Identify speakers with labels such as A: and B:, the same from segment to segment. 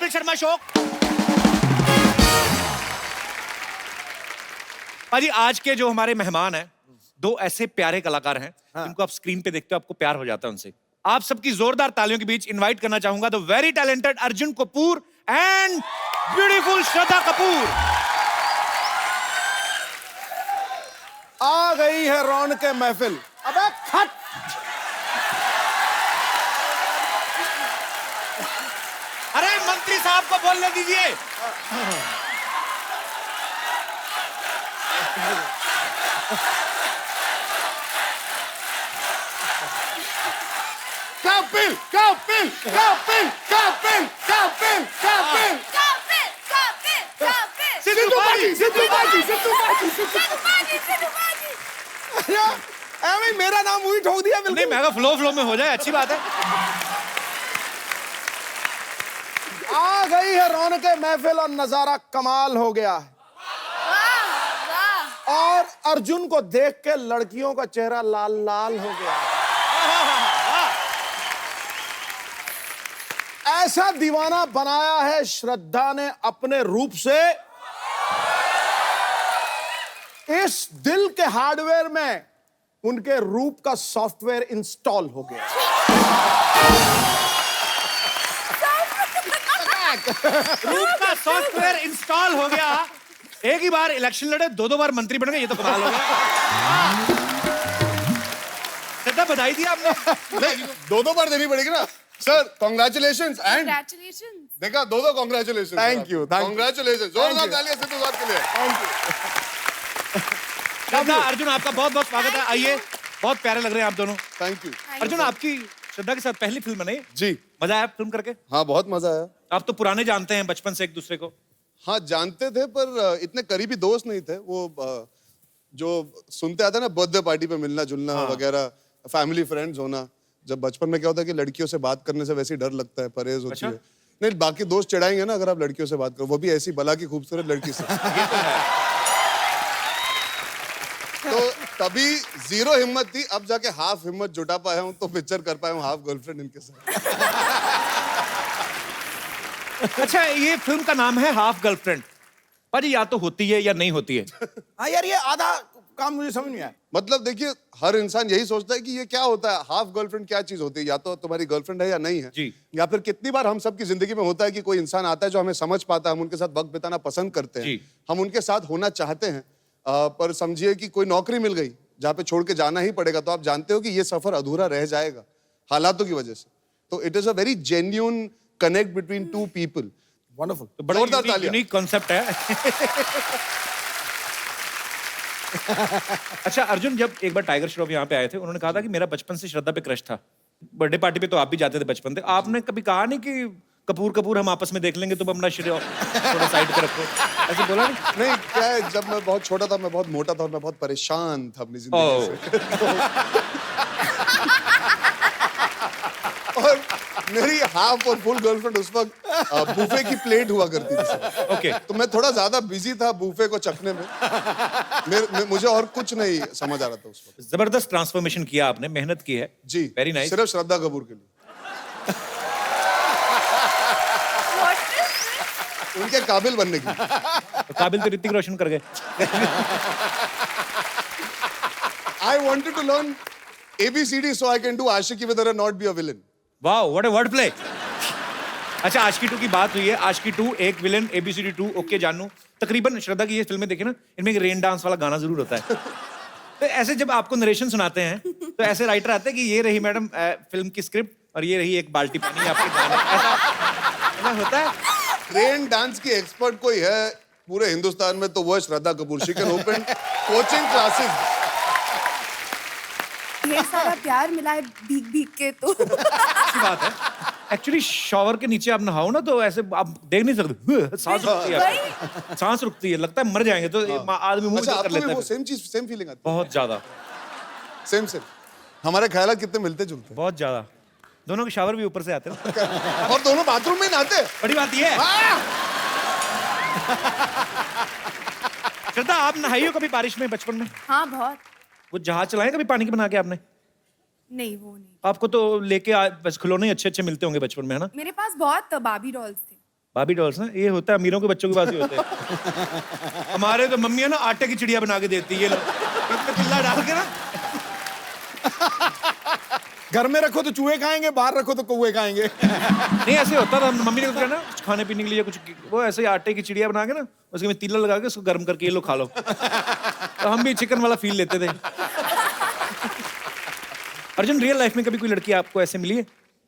A: Kapil Sharma show. भाजी आज के जो हमारे मेहमान हैं, दो ऐसे प्यारे कलाकार हैं जिनको आप स्क्रीन पे देखते हो आपको प्यार हो जाता है उनसे। आप सबकी जोरदार तालियों के बीच इनवाइट करना चाहूंगा the very talented Arjun Kapoor and beautiful Shraddha Kapoor.
B: आ गई है रौनक महफिल। अबे खट।
A: अरे मंत्री साहब को बोलने दीजिए।
B: कपिल कपिल कपिल कपिल कपिल कपिल सिद्धू पाजी सिद्धू पाजी सिद्धू पाजी सिद्धू पाजी। अरे मेरा नाम वही ठोक दिया बिल्कुल।
A: नहीं, मैं फ्लो में हो जाए अच्छी बात है।
B: आ गई है रौनक महफिल और नजारा कमाल हो गया है। और अर्जुन को देख के लड़कियों का चेहरा लाल लाल हो गया। ऐसा दीवाना बनाया है श्रद्धा ने अपने रूप से, इस दिल के हार्डवेयर में उनके रूप का सॉफ्टवेयर इंस्टॉल हो गया।
A: रूप का सॉफ्टवेयर इंस्टॉल हो गया। एक ही बार इलेक्शन लड़े, दो बार मंत्री बन गए, ये तो कमाल हो गया। श्रद्धा बधाई दी आपने।
C: दो बार देनी पड़ेगी ना सर। Congratulations and
D: Congratulations.
C: देखा दो congratulation.
B: Thank you, thank you.
C: Congratulation. जोरदार तालियां सिद्धू साहब के लिए।
A: श्रद्धा अर्जुन आपका बहुत बहुत स्वागत है। आइए, बहुत प्यारे लग रहे हैं आप दोनों।
C: Thank you.
A: अर्जुन आपकी श्रद्धा के साथ पहली फिल्म है नहीं?
C: जी
A: मजा आया फिल्म करके?
C: हाँ बहुत मजा आया।
A: आप तो पुराने जानते हैं बचपन से एक दूसरे को।
C: हाँ जानते थे पर इतने करीबी दोस्त नहीं थे। वो जो सुनते आते ना बर्थडे पार्टी पे मिलना जुलना वगैरह, फैमिली फ्रेंड्स होना। जब बचपन में क्या होता है कि लड़कियों से बात करने से वैसे ही डर लगता है, परहेज होती है। नहीं बाकी दोस्त चिढ़ाएंगे ना अगर आप लड़कियों से बात करो, वो भी ऐसी भला की खूबसूरत लड़की से। तो तभी जीरो हिम्मत थी, अब जाके हाफ हिम्मत जुटा पाया हूँ तो पिक्चर कर पाया हूँ हाफ गर्लफ्रेंड इनके साथ।
A: अच्छा, ये फिल्म का नाम है हाफ गर्लफ्रेंड। पर या तो होती है या नहीं होती है।
B: हाँ यार, ये आधा काम मुझे समझ नहीं आया।
C: मतलब देखिए हर इंसान यही सोचता है कि ये क्या होता है, हाफ गर्लफ्रेंड क्या चीज होती है, या तो तुम्हारी गर्लफ्रेंड है या नहीं है
A: जी।
C: या फिर कितनी बार हम सबकी जिंदगी में होता है कि कोई इंसान आता है जो हमें समझ पाता है, हम उनके साथ वक्त बिताना पसंद करते हैं, हम उनके साथ होना चाहते हैं, पर समझिए कि कोई नौकरी मिल गई जहाँ पे छोड़ के जाना ही पड़ेगा, तो आप जानते हो कि ये सफर अधूरा रह जाएगा हालातों की वजह से। तो it is a very genuine connect between two people.
B: Wonderful.
A: तो बड़ा यूनिक कॉन्सेप्ट है। अच्छा अर्जुन, जब एक बार टाइगर श्रॉफ यहाँ पे आए थे, उन्होंने कहा था कि मेरा बचपन से श्रद्धा पे क्रश था। बर्थडे पार्टी पे तो आप भी जाते थे बचपन से। आपने कभी कहा नहीं कि कपूर हम आपस में देख लेंगे, तुम अपना श्रेय थोड़ा साइड पे रखो, ऐसे बोला नहीं?
C: नहीं क्या है, जब मैं बहुत छोटा था मैं बहुत मोटा था और मैं बहुत परेशान था अपनी जिंदगी से। और मेरी हाफ और फुल गर्लफ्रेंड उस वक्त बूफे की प्लेट हुआ करती थी।
A: ओके।
C: तो मैं थोड़ा ज्यादा बिजी था बूफे को चखने में। मुझे और कुछ नहीं समझ आ रहा था उस वक्त।
A: जबरदस्त ट्रांसफॉर्मेशन किया आपने, मेहनत की है
C: जी
A: वेरी नाइस।
C: सिर्फ श्रद्धा कपूर के लिए। उनके काबिल बनने की।
A: तो काबिल तो ऋतिक रोशन कर गए।
C: I wanted to learn ABCD so I can do Aashiki with her and not be a villain.
A: Wow, what a word play. अच्छा, आशिकी 2 की बात हुई है। आशिकी 2 एक विलेन, ABCD 2 ओके जानू। तकरीबन श्रद्धा की ये फिल्में देखी ना, इनमें एक रेन डांस वाला गाना जरूर होता है। तो ऐसे जब आपको नरेशन सुनाते हैं तो ऐसे राइटर आते हैं कि ये रही मैडम फिल्म की स्क्रिप्ट और ये रही एक बाल्टी पानी आपके गाने। ऐसा होता है?
C: रेन डांस की एक्सपर्ट कोई है पूरे हिंदुस्तान में तो वो है Shraddha Kapoor. She can open coaching classes.
D: ये सारा प्यार मिला है भीग के तो।
A: अच्छी बात है। एक्चुअली शॉवर के नीचे आप नहाओ ना तो ऐसे आप देख नहीं सकते, सांस रुकती है, सांस रुकती है, लगता है मर जाएंगे तो आदमी मुंह कर लेता है।
C: सेम चीज सेम फीलिंग आती है।
A: बहुत ज्यादा
C: सेम हमारे ख्यालात कितने मिलते जुलते हैं।
A: बहुत ज्यादा। दोनों के शावर भी ऊपर से आते हैं
C: और दोनों बाथरूम में नहाते हैं।
A: बड़ी बात ये है। श्रद्धा, आप नहाई हो कभी बारिश में बचपन में?
D: हाँ बहुत।
A: वो जहाज चलाए कभी पानी के बना के आपने?
D: नहीं वो नहीं।
A: आपको तो लेके बस खिलौने अच्छे अच्छे मिलते होंगे बचपन में, है ना?
D: मेरे पास बहुत बार्बी डॉल्स थे।
A: बाबी डॉल्स ना, ये होता है अमीरों के बच्चों के पास ही होते हैं। हमारे तो मम्मियाँ ना आटे की चिड़िया बना के देती है ये लोग, इसमें चिल्ला डाल के ना।
B: घर में रखो तो चूहे खाएंगे, बाहर रखो तो कौवे खाएंगे।
A: नहीं ऐसे होता था, मम्मी ने क्या ना कुछ खाने पीने के लिए कुछ, वो ऐसे ही आटे की चिड़िया बना के ना उसके में तीला लगा के उसको गर्म करके ये लोग खा लो। तो हम भी चिकन वाला फील लेते थे। अर्जुन, रियल लाइफ में कभी कोई लड़की आपको ऐसे मिली है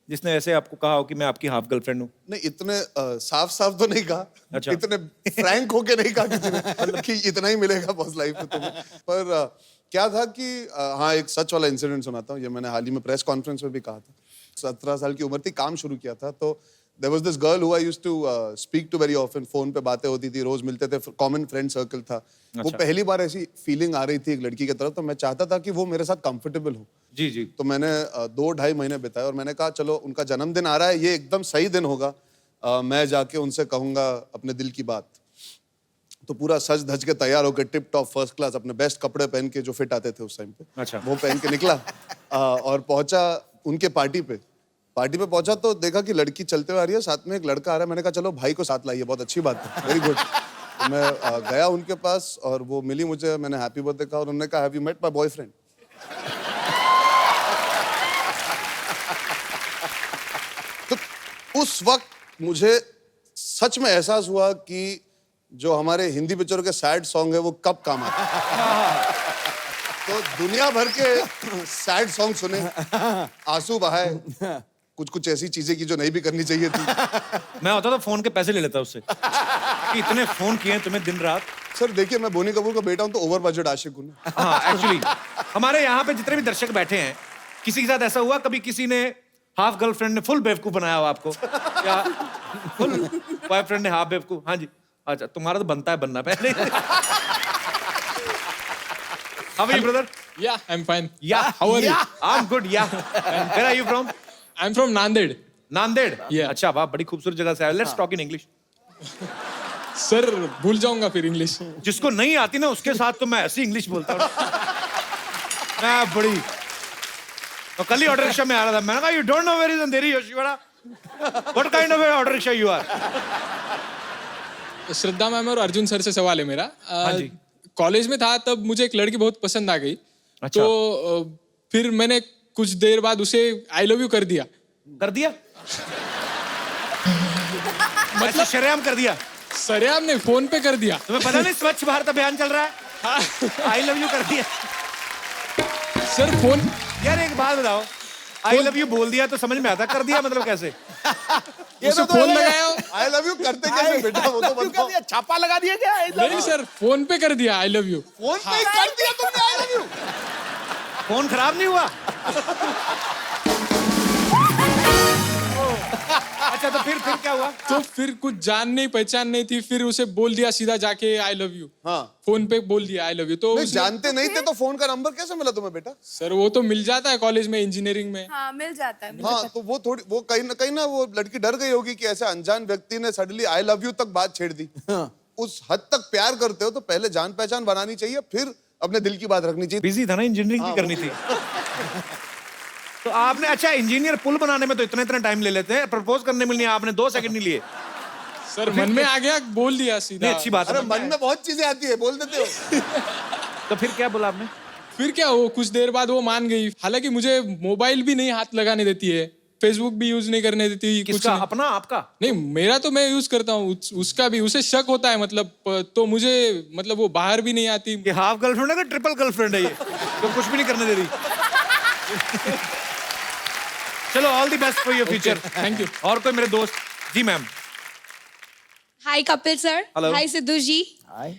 A: जिसने ऐसे आपको कहा हो कि मैं आपकी हाफ गर्लफ्रेंड हूँ?
C: नहीं, इतने साफ साफ तो नहीं कहा।
A: अच्छा।
C: इतने फ्रैंक होके नहीं कहा किसी ने, मतलब कि इतना ही मिलेगा बस लाइफ में तुम्हें। पर क्या था कि हाँ, एक सच वाला इंसिडेंट सुनाता हूँ। ये मैंने हाल ही में प्रेस कॉन्फ्रेंस में भी कहा था। 17 साल की उम्र थी, काम शुरू किया था, तो there was this girl who I used to speak to very often. Phone पे बातें होती थी, रोज मिलते थे, कॉमन फ्रेंड सर्कल था। वो पहली बार ऐसी फीलिंग आ रही थी एक लड़की की तरफ, तो मैं चाहता था कि वो मेरे साथ कंफर्टेबल हो।
A: जी जी।
C: तो मैंने 2-2.5 महीने बिताए और मैंने कहा चलो उनका जन्मदिन आ रहा है, ये एकदम सही दिन होगा, मैं जाके उनसे कहूंगा अपने दिल की बात। तो पूरा सज धज के तैयार होकर टिप टॉप फर्स्ट क्लास अपने बेस्ट कपड़े पहन के जो फिट आते थे उस टाइम पे,
A: अच्छा।
C: वो पहन के निकला और पहुंचा उनके पार्टी पे। पार्टी पे पहुंचा तो देखा कि लड़की चलते हुए आ रही है, साथ में एक लड़का आ रहा है। मैंने कहा चलो भाई को साथ लाइए, बहुत अच्छी बात है, वेरी गुड। तो मैं गया उनके पास और वो मिली मुझे, मैंने हैप्पी बर्थडे कहा और उन्होंने कहा have you met my boyfriend? तो उस वक्त मुझे सच में एहसास हुआ कि जो हमारे हिंदी पिक्चरों के सैड सॉन्ग है वो कब काम आते हैं। तो दुनिया भर के सैड सॉन्ग सुने, आंसू बहाए, कुछ कुछ ऐसी चीजें की जो नहीं भी करनी चाहिए थी।
A: मैं होता तो फोन के पैसे ले लेता उससे कि इतने फोन किए हैं तुम्हें दिन रात।
C: सर देखिए, मैं बोनी कपूर का बेटा हूं तो ओवर बजट आशिक हूं।
A: हाँ एक्चुअली हमारे यहाँ पे जितने भी दर्शक बैठे हैं, किसी के साथ ऐसा हुआ कभी किसी ने हाफ गर्लफ्रेंड ने फुल बेवकूफ बनाया हो आपको, या फुल बॉयफ्रेंड ने हाफ बेवकूफ? हाँ जी। अच्छा, तुम्हारा तो बनता है बनना पहले। How are you, brother?
E: Yeah, I'm fine.
A: Yeah.
E: How are you?
A: I'm good. Yeah. Where are you from?
E: I'm from Nanded.
A: Nanded?
E: Yeah.
A: अच्छा वाह, बड़ी खूबसूरत जगह से आए। Let's talk in English.
E: Sir भूल जाऊंगा फिर इंग्लिश।
A: जिसको नहीं आती ना उसके साथ तो मैं ऐसी इंग्लिश बोलता हूँ। मैं बड़ी। तो कल ही ऑटो रिक्शा में आ रहा था, मैंने कहा you don't know where is Andheri Yoshiwada? What kind of auto rickshaw you are?
E: Shraddha ma'am और अर्जुन सर से सवाल है मेरा।
A: हाँ जी।
E: कॉलेज में था तब मुझे एक लड़की बहुत पसंद आ गई।
A: अच्छा।
E: तो फिर मैंने कुछ देर बाद उसे आई लव यू कर दिया।
A: कर दिया? मतलब शरेआम कर दिया?
E: सरेआम ने फोन पे कर दिया।
A: तुम्हें पता नहीं स्वच्छ भारत अभियान चल रहा है? आई लव यू कर दिया?
E: Sir phone.
A: यार एक बात बताओ, आई लव यू बोल दिया तो समझ में आता, कर दिया मतलब कैसे?
B: ये
E: उसे फोन लगाया।
C: आई लव यू करते कैसे बेटा, वो तो बताओ।
B: छापा लगा दिया क्या?
E: नहीं सर, फोन पे कर दिया आई लव यू।
C: फोन पे ही कर दिया तुमने आई लव यू?
A: फोन खराब नहीं हुआ? अच्छा तो फिर क्या हुआ?
E: तो फिर कुछ जान नहीं पहचान नहीं थी, फिर उसे बोल दिया सीधा जाके आई लव यू।
C: हाँ।
E: फोन पे बोल दिया आई लव यू। तो
C: नहीं, जानते नहीं थे तो फोन का नंबर कैसे मिला तुम्हें बेटा?
E: सर वो तो मिल जाता है कॉलेज में, इंजीनियरिंग में।
D: हाँ मिल जाता है मुझे
C: हाँ,
D: पता।
C: तो वो थोड़ी, वो कहीं ना वो लड़की डर गई होगी कि ऐसे अनजान व्यक्ति ने सडनली आई लव यू तक बात छेड़ दी। उस हद तक प्यार करते हो तो पहले जान पहचान बनानी चाहिए, फिर अपने दिल की बात रखनी चाहिए।
A: बिजी था ना, इंजीनियरिंग भी करनी थी। तो आपने, अच्छा इंजीनियर पुल बनाने में तो इतना टाइम ले लेते हैं, प्रपोज करने में नहीं आपने 2 सेकंड नहीं लिए।
E: सर मन में आ गया, बोल दिया सीधा।
A: नहीं अच्छी बात
C: अरे
A: है।
C: मन में बहुत चीजें आती है, बोल देते हो।
A: तो फिर क्या बोला आपने?
E: फिर क्या, वो कुछ देर बाद वो मान गई। हालांकि मुझे मोबाइल भी नहीं हाथ लगाने देती है, फेसबुक भी यूज नहीं करने देती। कुछ
A: किसका?
E: नहीं।
A: अपना आपका?
E: नहीं, मेरा तो मैं यूज करता हूँ, उसका भी उसे शक होता है मतलब। तो मुझे मतलब वो बाहर भी नहीं आती।
A: ये हाफ गर्लफ्रेंड है कि ट्रिपल गर्लफ्रेंड है ये? तो कुछ भी नहीं करने दे रही। चलो all the best for your future.
E: Thank you.
A: और कोई मेरे दोस्त? जी मैम।
F: हाय कपिल सर।
A: Hello.
F: हाय सिद्धू जी।
B: हाय।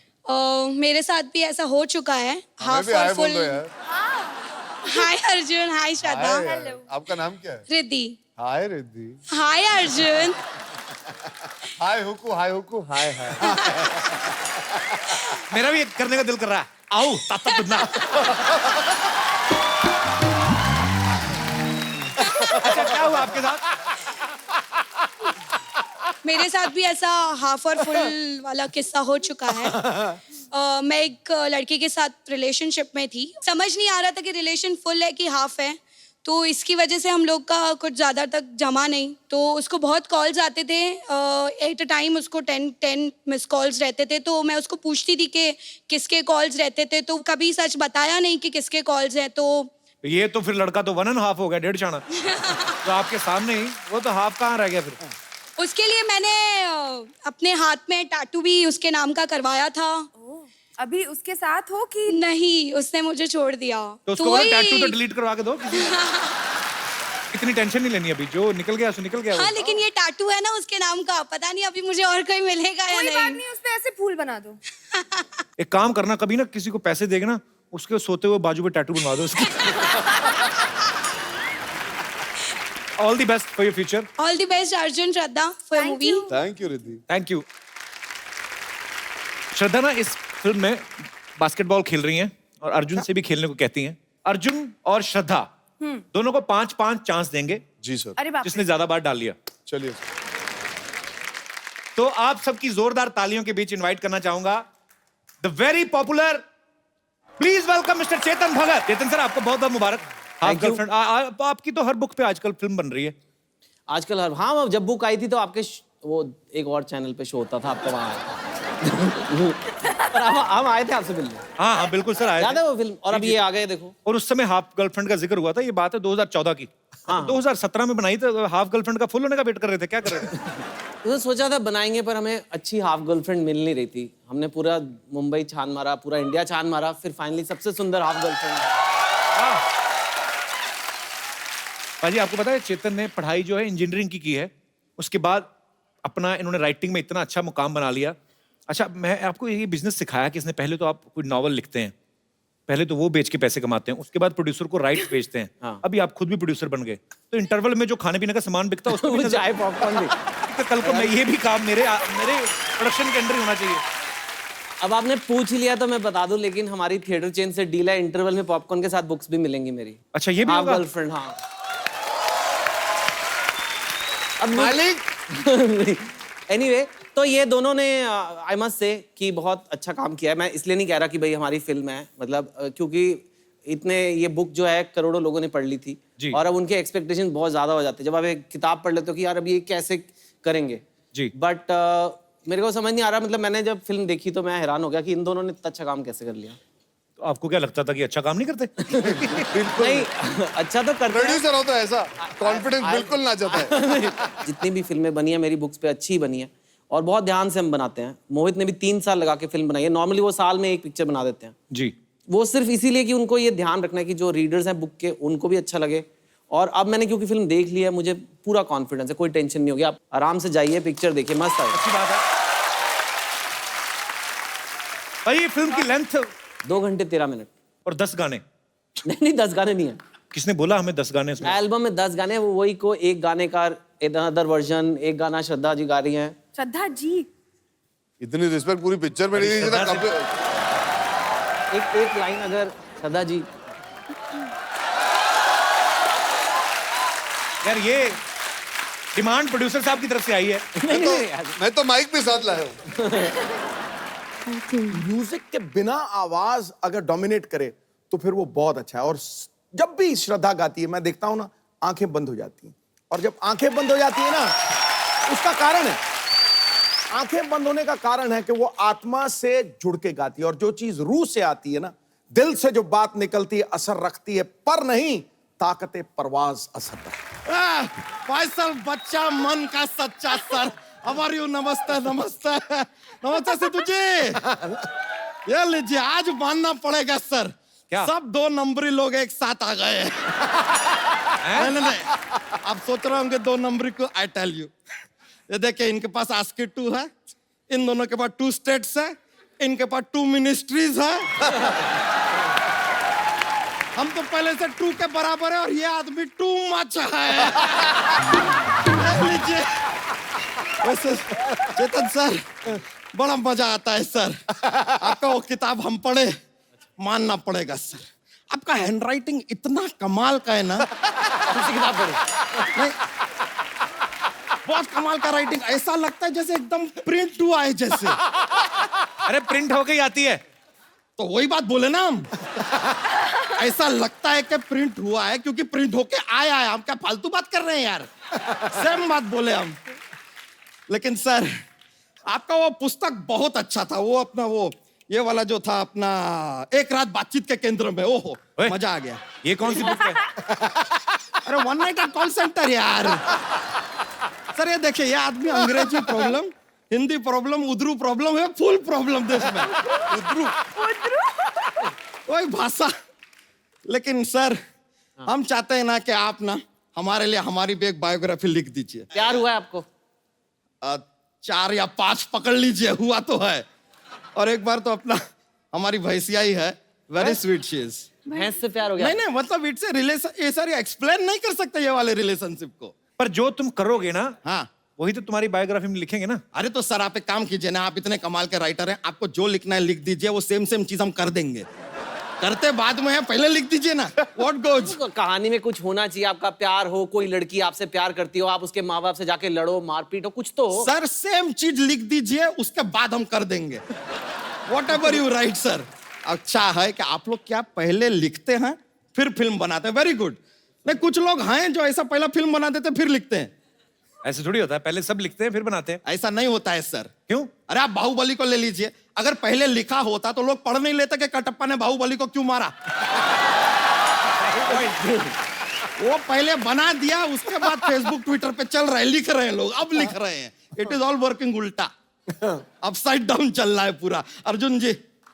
F: मेरे साथ भी ऐसा हो चुका है।
C: हमें भी हाय बोल दो यार।
F: हाय अर्जुन, हाय श्रद्धा।
C: हाय यार। आपका नाम क्या है?
F: रिद्धि।
C: हाय रिद्धि।
F: हाय अर्जुन।
C: हाय हुकू, हाय हुकू, हाय हाय।
A: मेरा भी करने का दिल कर रहा है। आओ ताता दुन्ना। अच्छा क्या हुआ आपके साथ?
F: मेरे साथ भी ऐसा हाफ और फुल वाला किस्सा हो चुका है। मैं एक लड़के के साथ रिलेशनशिप में थी। समझ नहीं आ रहा था कि रिलेशन फुल है कि हाफ है। तो इसकी वजह से हम लोग का कुछ ज़्यादा तक जमा नहीं, तो उसको बहुत कॉल्स आते थे, एट अ टाइम उसको 10 मिस कॉल्स रहते थे, तो मैं उसको पूछती थी कि किसके कॉल्स रहते थे, तो कभी सच बताया नहीं कि किसके कॉल्स हैं। तो
A: ये तो फिर लड़का तो 1.5 हो गया, 1.5 चाना। तो आपके सामने ही, वो तो हाफ कहाँ रह गया फिर?
F: उसके लिए मैंने अपने हाथ में टैटू भी उसके नाम का करवाया था।
D: ओह, अभी उसके साथ हो कि
F: नहीं, उसने मुझे छोड़ दिया।
A: तो उसको बोलो टैटू तो डिलीट करवा के दो। इतनी टेंशन नहीं लेनी, अभी जो निकल गया सो निकल गया।
F: हाँ, लेकिन ये टैटू है ना उसके नाम का, पता नहीं अभी मुझे और कोई मिलेगा या
D: कोई बात
F: नहीं।
D: नहीं, उस पे ऐसे फूल बना दो।
A: एक काम करना, कभी ना किसी को पैसे देगा ना, उसके सोते हुए बाजू पे टैटू बनवा दो उसके। All the best for your future.
F: All the best Arjun, Shraddha, for
D: Thank
F: movie.
D: you.
C: Thank you Riddhi.
A: Thank you. Shraddha ना इस फिल्म में बास्केटबॉल खेल रही हैं और अर्जुन से भी खेलने को कहती हैं। अर्जुन और श्रद्धा दोनों को 5-5 चांस देंगे,
C: जी सर।
D: अरे बाप रे।
A: जिसने ज्यादा बार डाल लिया।
C: चलिए।
A: तो आप सबकी जोरदार तालियों के बीच इनवाइट करना चाहूंगा the very popular, please welcome mister Chetan Bhagat. Chetan sir, आपको बहुत बहुत मुबारक।
G: Thank you.
A: गर्लफ्रेंड आपकी तो हर बुक पे आजकल फिल्म बन रही है।
G: आजकल हाँ, जब बुक आई थी तो आपके वो एक और चैनल पे शो होता था, आपका वहाँ आया था। पर हम आए थे आपसे मिलने।
A: हाँ हाँ बिल्कुल सर, आए
G: याद
A: थे।
G: है वो फिल्म? और अब ये आ गए देखो।
A: और उस समय हाफ गर्लफ्रेंड का जिक्र हुआ था, ये बात है 2014 की।
G: हाँ।
A: 2017 में बनाई तो हाफ गर्लफ्रेंड का फुल होने का वेट कर रहे थे, क्या कर रहे थे?
G: तो सोचा था बनाएंगे, पर हमें अच्छी हाफ गर्लफ्रेंड मिल नहीं रही थी। हमने पूरा मुंबई छान मारा, पूरा इंडिया छान मारा, फिर फाइनली सबसे सुंदर हाफ गर्लफ्रेंड।
A: भाजी आपको पता है चेतन ने पढ़ाई जो है इंजीनियरिंग की है, उसके बाद अपना इन्होंने राइटिंग में इतना अच्छा मुकाम बना लिया। अच्छा, मैं आपको ये बिजनेस सिखाया कि इसने पहले तो आप कोई नॉवल लिखते हैं, पहले तो वो बेच के पैसे कमाते हैं, उसके बाद प्रोड्यूसर को राइट्स बेचते हैं।
G: हाँ।
A: अभी आप खुद भी प्रोड्यूसर बन गए, तो इंटरवल में जो खाने पीने का सामान बिकता है उसको भी
G: चाय पॉपकॉर्न भी।
A: तो कल को मैं ये भी काम मेरे प्रोडक्शन के अंदर ही होना चाहिए।
G: अब आपने पूछ ही लिया तो मैं बता दूं, लेकिन हमारी थिएटर चेन से डील है, इंटरवल में पॉपकॉर्न के साथ बुक्स भी मिलेंगी मेरी।
A: अच्छा, ये भी
G: हाफ
A: होगा?
G: गर्लफ्रेंड, हाँ। अब
B: मालिक।
G: एनीवे तो ये दोनों ने आई मस्ट से कि बहुत अच्छा काम किया है। मैं इसलिए नहीं कह रहा कि भाई हमारी फिल्म है, मतलब क्योंकि इतने ये बुक जो है करोड़ों लोगों ने पढ़ ली थी
A: जी।
G: और अब उनके एक्सपेक्टेशन बहुत ज्यादा हो जाते हैं। जब आप एक किताब पढ़ लेते हो कि यार अब ये कैसे करेंगे
A: जी।
G: बट मेरे को समझ नहीं आ रहा। मतलब मैंने जब फिल्म देखी तो मैं हैरान हो गया कि इन दोनों ने इतना अच्छा काम कैसे कर लिया।
A: तो आपको क्या लगता था कि अच्छा काम नहीं करते?
G: नहीं अच्छा तो करते हैं।
C: प्रोड्यूसर हो तो ऐसा कॉन्फिडेंस बिल्कुल ना जाता है।
G: जितनी भी फिल्में बनी है मेरी बुक्स पे अच्छी ही बनी है और बहुत ध्यान से हम बनाते हैं। मोहित ने भी 3 साल लगा के फिल्म बनाई है। नॉर्मली वो साल में एक पिक्चर बना देते हैं।
A: जी।
G: वो सिर्फ इसीलिए कि उनको ये ध्यान रखना है कि जो रीडर्स हैं बुक के उनको भी अच्छा लगे। और अब मैंने क्योंकि फिल्म देख ली है, मुझे पूरा कॉन्फिडेंस है, कोई टेंशन नहीं होगी। आप आराम से जाइए, पिक्चर देखिए, मस्त आएगा।
A: अच्छी बात है भाई। ये फिल्म की लेंथ
G: 2 घंटे 13 मिनट
A: और 10 गाने।
G: नहीं 10 गाने नहीं है।
A: किसने बोला हमें 10 गाने इसमें?
G: एल्बम में 10 गाने, वो वही को एक गाने का अदर वर्जन, एक गाना श्रद्धा जी गा रही हैं।
D: श्रद्धा जी,
C: इतनी रिस्पेक्ट पूरी पिक्चर में नहीं दी जितना
G: एक लाइन अगर श्रद्धा जी।
A: यार ये डिमांड प्रोड्यूसर साहब की तरफ से आई है।
C: मैं तो माइक भी साथ लाया हूँ।
B: म्यूजिक के बिना आवाज अगर डोमिनेट करे तो फिर वो बहुत अच्छा है। और जब भी श्रद्धा गाती है मैं देखता हूं ना, आंखें बंद हो जाती हैं। और जब आंखें बंद हो जाती है ना, उसका कारण है, आंखें बंद होने का कारण है कि वो आत्मा से जुड़ के गाती है। और जो चीज रूह से आती है ना, दिल से जो बात निकलती है, असर रखती है, पर नहीं ताकते परवाज असर रखती।
H: फैसल बच्चा मन का सच्चा सर। हमारी नमस्ते नमस्ते नमस्ते सिद्धू जी। ये लीजिए, आज मानना पड़ेगा सर,
A: क्या?
H: सब 2 नंबरी लोग एक साथ आ गए हैं। नहीं, आप सोच रहे होंगे 2 नंबरी को। आई टेल यू, ये देखिए, इनके पास आस्की 2 है, इन दोनों के पास 2 स्टेट्स है, इनके पास 2 मिनिस्ट्रीज है। हम तो पहले से 2 के बराबर है और ये आदमी 2 मच है। लीजिए। वैसे चेतन सर, बड़ा मजा आता है सर। आपका वो किताब हम पढ़े, मानना पड़ेगा सर, आपका हैंडराइटिंग इतना कमाल का है ना।
G: दूसरी किताब पढ़ी।
H: नहीं, बहुत कमाल का राइटिंग, ऐसा लगता है जैसे एकदम प्रिंट हुआ है जैसे।
A: अरे प्रिंट होके ही आती है।
H: तो वही बात बोले ना हम। ऐसा लगता है कि प्रिंट हुआ है क्योंकि प्रिंट होके आया है। हम क्या फालतू बात कर रहे हैं यार? सेम बात बोले हम। लेकिन सर आपका वो पुस्तक बहुत अच्छा था, वो अपना वो ये वाला जो था अपना एक रात बातचीत के केंद्र में, ओहो
A: ओए।
H: मजा आ गया।
A: ये कौन सी बुक है?
H: अरे one night at call center यार। सर ये देखिए, ये आदमी अंग्रेजी problem, Hindi problem, Urdu problem है, फुल प्रॉब्लम देश में। उर्दू वही भाषा। लेकिन सर हम चाहते हैं ना कि आप ना हमारे लिए हमारी भी एक बायोग्राफी लिख दीजिए।
G: प्यार हुआ है आपको?
H: 4 या 5 पकड़ लीजिए, हुआ तो है। और एक बार तो अपना हमारी भैंसिया ही है, वेरी स्वीट शी इज।
G: भैंस से प्यार हो गया?
H: नहीं नहीं, मतलब इट्स ए रिलेशन, ये सर एक्सप्लेन नहीं कर सकते ये वाले रिलेशनशिप को।
A: पर जो तुम करोगे ना,
H: हाँ
A: वही तो तुम्हारी बायोग्राफी में लिखेंगे ना।
H: अरे तो सर आप एक काम कीजिए ना, आप इतने कमाल के राइटर हैं, आपको जो लिखना है लिख दीजिए, वो सेम चीज हम कर देंगे। करते बाद में है, पहले लिख दीजिए ना। What goes.
G: कहानी में कुछ होना चाहिए, आपका प्यार हो, कोई लड़की आपसे प्यार करती हो, आप उसके माँ बाप से जाके लड़ो, मारपीट हो, कुछ तो हो।
H: सर सेम चीज लिख दीजिए, उसके बाद हम कर देंगे। What ever you right sir. अच्छा है कि आप लोग क्या पहले लिखते हैं फिर फिल्म बनाते हैं, वेरी गुड। नहीं कुछ लोग हैं जो ऐसा पहला फिल्म बना देते फिर लिखते हैं।
A: ऐसे थोड़ी होता है, पहले सब लिखते हैं फिर बनाते हैं।
H: ऐसा नहीं होता है सर।
A: क्यों?
H: अरे आप बाहुबली को ले लीजिए, अगर पहले लिखा होता तो लोग पढ़ नहीं लेते कि कटप्पा ने बाहुबली को क्यों मारा। वो पहले बना दिया, उसके बाद फेसबुक ट्विटर पे चल रहा है, लिख रहे हैं लोग, अब लिख रहे हैं। इट इज ऑल वर्किंग उल्टा, अपसाइड डाउन चल रहा है पूरा। अर्जुन जी,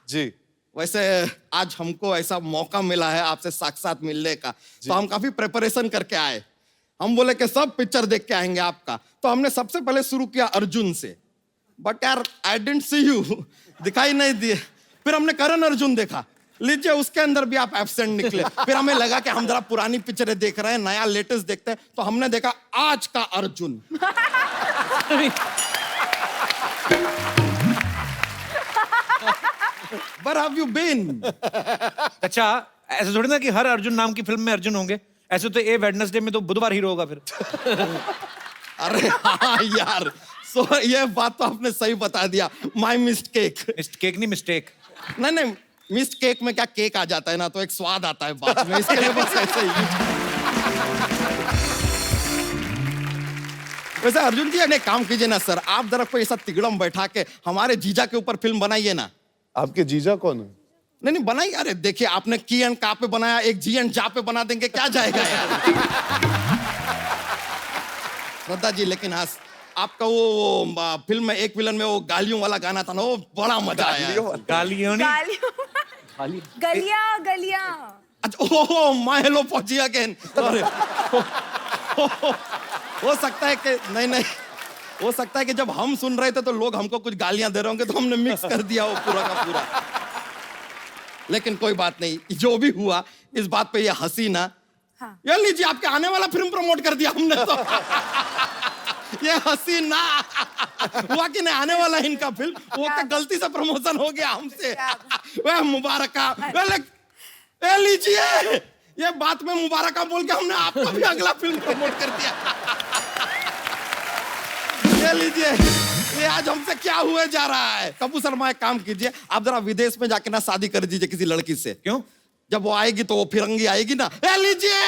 C: जी
H: वैसे आज हमको ऐसा मौका मिला है आपसे साक्षात मिलने का, तो हम काफी प्रिपरेशन करके आए। हम बोले कि सब पिक्चर देख के आएंगे आपका, तो हमने सबसे पहले शुरू किया अर्जुन से। बट यार आई डिडंट सी यू, दिखाई नहीं दिए। फिर हमने करण अर्जुन देखा, लीजिए उसके अंदर भी आप एब्सेंट निकले। फिर हमें लगा कि हम जरा पुरानी पिक्चरें देख रहे हैं, नया लेटेस्ट देखते हैं, तो हमने देखा आज का Arjun. Where have you been?
A: अच्छा, ऐसे थोड़ी ना कि हर अर्जुन नाम की फिल्म में अर्जुन होंगे। ऐसे तो ए वेडनेसडे में तो बुधवार हीरो होगा फिर।
H: अरे हाँ यार, ये बात तो आपने सही बता दिया। My mistake.
A: केक नहीं, मिस्टेक।
H: नहीं नहीं, मिस्ड केक में क्या केक आ जाता है ना, तो एक स्वाद आता है बाद में, इसके लिए बस ऐसे ही। वैसे अर्जुन जी एक काम कीजिए ना सर, आप जरा कोई ऐसा तिगड़म बैठा के हमारे जीजा के ऊपर फिल्म बनाइए ना।
C: आपके जीजा कौन है?
H: नहीं नहीं बनाइए। अरे देखिए, आपने की एंड का पे बनाया, एक जी एंड जा पे बना देंगे, क्या जाएगा यार। श्रद्धा जी, लेकिन हाँ आपका वो फिल्म में एक विलन में वो गालियों वाला गाना था ना, वो बड़ा मजा आया।
A: गालियों नहीं,
D: गलिया गलिया।
H: अच्छा, ओह माय हेलो पहुंची अगेन। हो सकता है कि नहीं, हो सकता है कि जब हम सुन रहे थे तो लोग हमको कुछ गालियां दे रहे होंगे, तो हमने मिक्स कर दिया वो पूरा का पूरा। लेकिन कोई बात नहीं, जो भी हुआ इस बात पे ये हंसी ना।
D: हाँ।
H: ये लीजिए, आपके आने वाला फिल्म प्रमोट कर दिया हमने तो। ये हंसी ना हुआ कि नहीं, आने वाला है इनका फिल्म, वो तो गलती से प्रमोशन हो गया हमसे। वह मुबारका, ए लीजिए, ये बात में मुबारका बोल के हमने आपका भी अगला फिल्म प्रमोट कर दिया। ये लीजिए, ये आज हमसे क्या हुए जा रहा है। कपूर शर्मा एक काम कीजिए, आप जरा विदेश में जाके ना शादी कर दीजिए किसी लड़की से।
A: क्यों?
H: जब वो आएगी तो वो फिरंगी आएगी ना। ए लीजिए,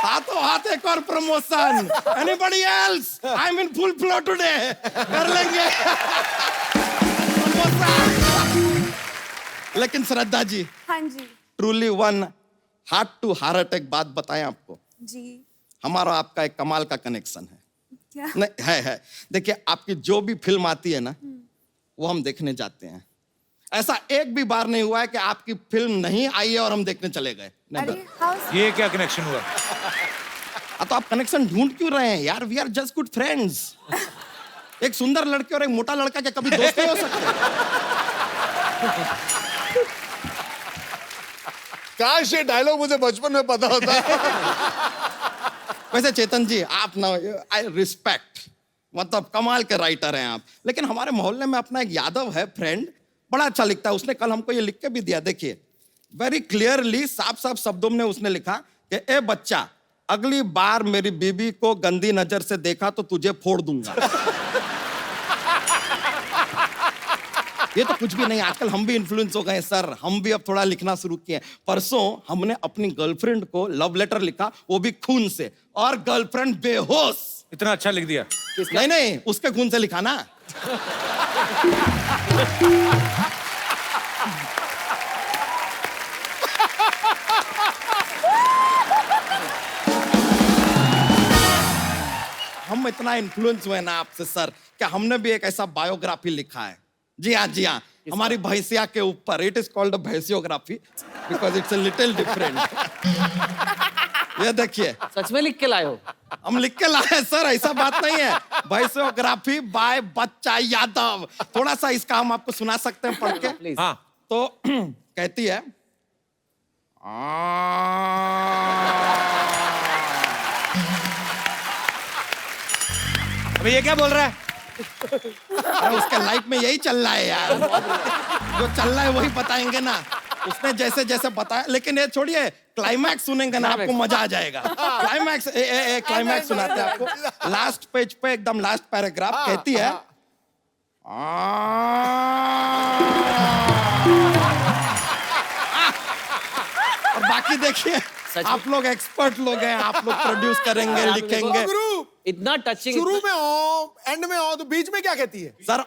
H: हाथों हाथ एक और promotion. Anybody else? I am in full flow today, कर लेंगे प्रमोशन। लेकिन श्रद्धा जी,
D: हाँ जी
H: truly one heart to heart एक बात बताएं आपको,
D: जी।
H: हमारा आपका एक कमाल का कनेक्शन है।
D: क्या?
H: नहीं है। देखिए, आपकी जो भी फिल्म आती है ना, वो हम देखने जाते हैं। ऐसा एक भी बार नहीं हुआ है कि आपकी फिल्म नहीं आई है और हम देखने चले गए।
D: अरे हाउ
A: ये क्या कनेक्शन हुआ?
H: तो आप कनेक्शन ढूंढ क्यों रहे हैं यार? We are just good friends. एक सुंदर लड़के और एक मोटा लड़का क्या कभी दोस्त नहीं हो सकते?
C: काश ये डायलॉग मुझे बचपन में पता होता।
H: वैसे चेतन जी, आप ना, आई रिस्पेक्ट, मतलब कमाल के राइटर हैं आप। लेकिन हमारे मोहल्ले में अपना एक यादव है फ्रेंड, बड़ा अच्छा लिखता है। उसने कल हमको ये लिख के भी दिया, देखिए वेरी क्लियरली, साफ साफ शब्दों में उसने लिखा कि ए बच्चा, अगली बार मेरी बीबी को गंदी नजर से देखा तो तुझे फोड़ दूंगा। ये तो कुछ भी नहीं, आजकल हम भी इन्फ्लुएंस हो गए सर, हम भी अब थोड़ा लिखना शुरू किए। परसों हमने अपनी गर्लफ्रेंड को लव लेटर लिखा, वो भी खून से, और गर्लफ्रेंड बेहोश।
A: इतना अच्छा लिख दिया।
H: नहीं नहीं, उसके खून से लिखा ना। हम इतना इन्फ्लुएंस हुए ना आपसे सर, कि हमने भी एक ऐसा बायोग्राफी लिखा है। जी हाँ जी हाँ, हमारी भैंसिया के ऊपर। इट इज कॉल्ड भैंसियोग्राफी because it's a little different. ये देखिए,
G: सच में लिख के लाए हो?
H: हम लिख के लाए सर, ऐसा बात नहीं है। भैंसियोग्राफी बाय बच्चा यादव। थोड़ा सा इसका हम आपको सुना सकते हैं पढ़ के?
G: प्लीज।
A: हाँ
H: तो कहती है,
A: अबे ये क्या बोल रहा है?
H: अरे उसके लाइफ में यही चल रहा है यार, जो चल रहा है वही बताएंगे ना। उसने जैसे जैसे बताया, लेकिन ये छोड़िए, क्लाइमैक्स सुनेंगे ना आपको मजा आ जाएगा। क्लाइमैक्स क्लाइमैक्स सुनाते हैं आपको। लास्ट पेज पे एकदम लास्ट पैराग्राफ कहती है, और बाकी देखिए, आप लोग एक्सपर्ट लोग हैं, आप लोग प्रोड्यूस करेंगे, लिखेंगे।
B: गुरु
G: इतना टचिंग।
B: शुरू में ओ, एंड में ओ, तो बीच में क्या कहती है?
H: Sir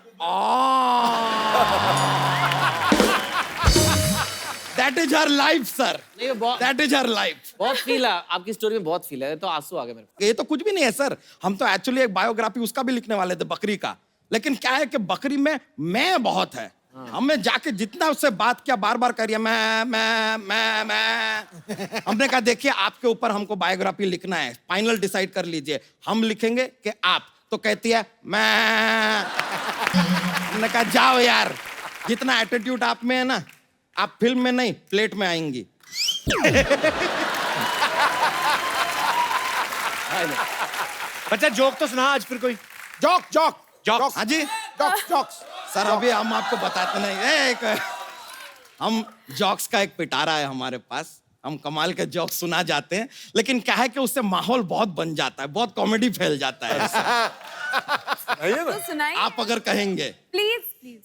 H: that is her life sir,
G: नहीं, वो बहुत
H: दैट इज हर लाइफ।
G: बहुत फील है आपकी स्टोरी में, बहुत फील है, तो आंसू आ गए मेरे को।
H: ये तो कुछ भी नहीं है सर, हम तो एक्चुअली एक बायोग्राफी उसका भी लिखने वाले थे, बकरी का। लेकिन क्या है कि बकरी में मैं बहुत है। हमने जाके जितना उससे बात किया, बार बार करिए मैं। हमने कहा देखिए, आपके ऊपर हमको बायोग्राफी लिखना है, फाइनल डिसाइड कर लीजिए, हम लिखेंगे कि आप। तो कहती है मैं। हमने कहा जाओ यार, जितना एटीट्यूड आप में है ना, आप फिल्म में नहीं प्लेट में आएंगी।
A: बच्चा जोक तो सुना आज फिर कोई।
B: Joke joke
A: jokes.
H: हाँ जी
B: जॉक्स जॉक्स।
H: सर, अभी हम आपको बताते नहीं। हम जॉक्स का एक पिटारा है हमारे पास, हम कमाल के जॉक्स सुना जाते हैं, लेकिन क्या है कि उससे माहौल बहुत बन जाता है, बहुत कॉमेडी फैल जाता है इससे।
D: तो सुनाइए
H: आप अगर कहेंगे
D: प्लीज प्लीज।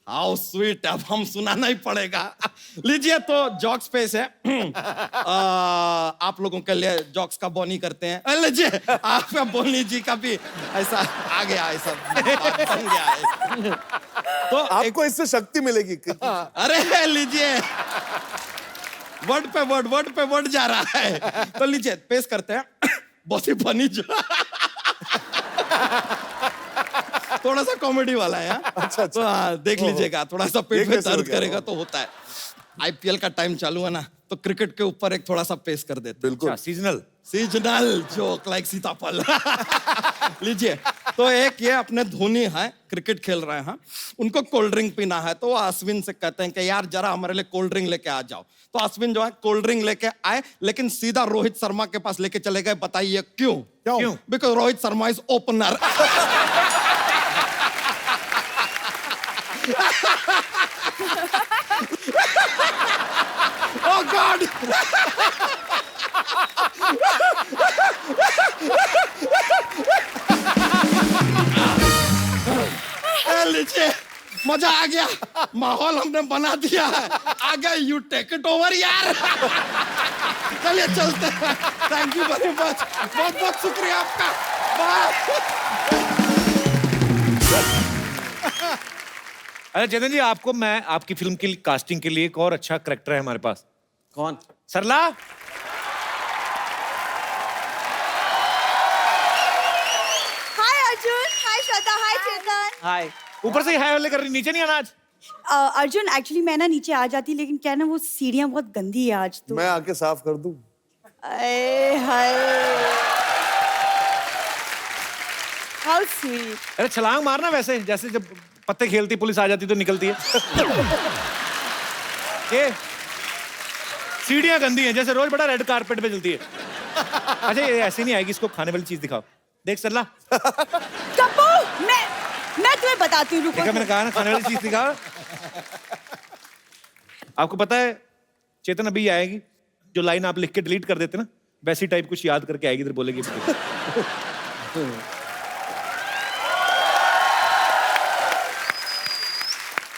H: हाउ स्वीट, अब हम सुनाना ही पड़ेगा। लीजिए, तो जॉक्स पे से आप लोगों के लिए जॉक्स का बोनी करते हैं। लीजिए, आपका बोनी जी का भी ऐसा आ गया, ऐसा बन गया है। तो
C: आपको इससे शक्ति मिलेगी।
H: अरे लीजिए, वर्ड पे वर्ड जा रहा है। तो लीजिए, पेश करते हैं। बहुत ही फनी जो थोड़ा सा कॉमेडी वाला है। अच्छा, तो हाँ, देख लीजिएगा, थोड़ा सा पेट में दर्द करेगा तो होता है। आईपीएल का टाइम चालू है ना, तो क्रिकेट के ऊपर एक थोड़ा सा पेश कर देते हैं।
C: बिल्कुल।
H: सीजनल जोक लाइक सीताफल। लीजिए, तो एक ये अपने धोनी है, क्रिकेट खेल रहे हैं, उनको कोल्ड ड्रिंक पीना है, तो वो अश्विन से कहते हैं कि यार जरा हमारे लिए कोल्ड ड्रिंक लेके आ जाओ। तो अश्विन जो है कोल्ड ड्रिंक लेके आए, लेकिन सीधा रोहित शर्मा के पास लेके चले गए। बताइए क्यों?
B: क्यों?
H: Because Rohit Sharma is opener. Oh God! लीजिए, मजा आ गया, माहौल हमने बना दिया है। आ गए, यू टेक इट ओवर यार। चलिए चलते हैं। थैंक यू वेरी मच, बहुत बहुत शुक्रिया आपका। बाय।
A: अरे चेतन जी, आपको मैं आपकी फिल्म की कास्टिंग के लिए एक और अच्छा करेक्टर है हमारे पास।
G: कौन?
A: सरला।
D: हाय अर्जुन, हाय श्रद्धा, हाय चेतन।
G: हाय।
A: ऊपर से हाय वाले कर रही, नीचे नहीं आना आज।
I: अर्जुन एक्चुअली मैं ना नीचे आ जाती, लेकिन क्या है ना, वो सीढ़ियाँ बहुत गंदी है आज तो।
C: मैं आके साफ कर दूं?
I: अरे हाय, हाउ स्वीट।
A: अरे छलांग मारना, वैसे जैसे जब पत्ते खेलती पुलिस आ जाती तो निकलती है। ये सीढ़ियां गंदी हैं, जैसे रोज बड़ा रेड कारपेट पे चलती है। अच्छा, ये ऐसे नहीं आएगी, इसको खाने वाली चीज दिखाओ। देख सरला,
I: कप्पू, मैं तुम्हें बताती हूँ, रुको।
A: देखा, मैंने कहा ना, खाने वाली चीज दिखाओ। आपको पता है चेतन अभी आएगी, जो लाइन आप लिख के डिलीट कर देते ना, वैसी टाइप कुछ याद करके आएगी, इधर बोलेगी।